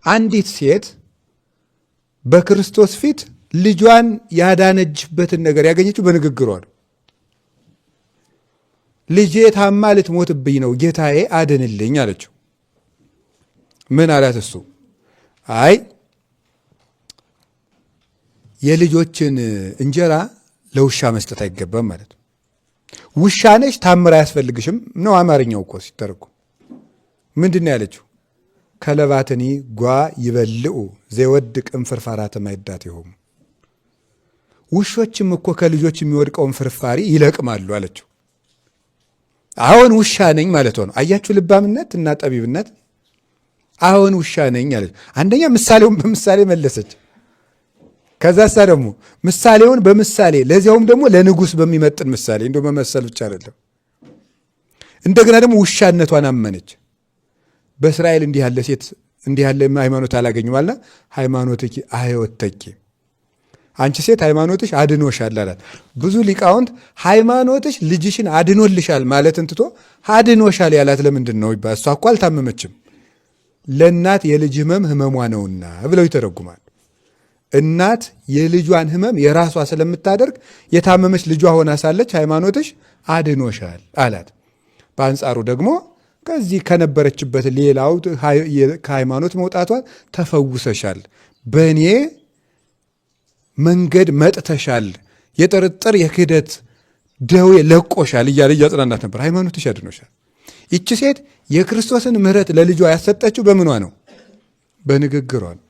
አንዲት ሴት በክርስቶስ ፊት ልጇን ያዳነችበትን ነገር ያገኘችው በንግግሯ ነው። ልጄ ታማ ልትሞትብኝ ነው፣ ጌታዬ አድንልኝ አለችው። ምን አላት እሱ? አይ የልጆችን እንጀራ ለውሻ መስጠት አይገባም ማለት ነው። ውሻ ነሽ ታምር አያስፈልግሽም ነው አማርኛው እኮ ሲተረጎም። ምንድን ነው ያለችው? ከለባትኒ ጓ ይበልዑ ዘይወድቅ እምፍርፋራተ ማይዳት ይሆሙ። ውሾችም እኮ ከልጆች የሚወድቀውን ፍርፋሪ ይለቅማሉ አለችው። አሁን ውሻ ነኝ ማለት ነው። አያችሁ ልባምነት እና ጠቢብነት። አሁን ውሻ ነኝ አለች። አንደኛ ምሳሌውን በምሳሌ መለሰች። ከዛሳ ደግሞ ምሳሌውን በምሳሌ ለዚያውም ደግሞ ለንጉሥ በሚመጥን ምሳሌ እንደው መመሰል ብቻ አይደለም። እንደገና ደግሞ ውሻነቷን አመነች። በእስራኤል እንዲህ ያለ ሴት እንዲህ ያለ ሃይማኖት አላገኙም አለ። ሃይማኖትኪ አህወተኪ፣ አንቺ ሴት ሃይማኖትሽ አድኖሻል አላት። ብዙ ሊቃውንት ሃይማኖትሽ ልጅሽን አድኖልሻል ማለትን ትቶ አድኖሻል ያላት ለምንድን ነው ይባል? እሷ እኮ አልታመመችም፣ ለእናት የልጅ ህመም ህመሟ ነውና ብለው ይተረጉማል። እናት የልጇን ህመም የራሷ ስለምታደርግ የታመመች ልጇ ሆና ሳለች ሃይማኖትሽ አድኖሻል አላት። በአንጻሩ ደግሞ ከዚህ ከነበረችበት ሌላው ከሃይማኖት መውጣቷን ተፈውሰሻል፣ በእኔ መንገድ መጥተሻል፣ የጥርጥር የክህደት ደዌ ለቆሻል እያለ እያጽናናት ነበር። ሃይማኖትሽ አድኖሻል። ይቺ ሴት የክርስቶስን ምሕረት ለልጇ ያሰጠችው በምኗ ነው? በንግግሯ ነው።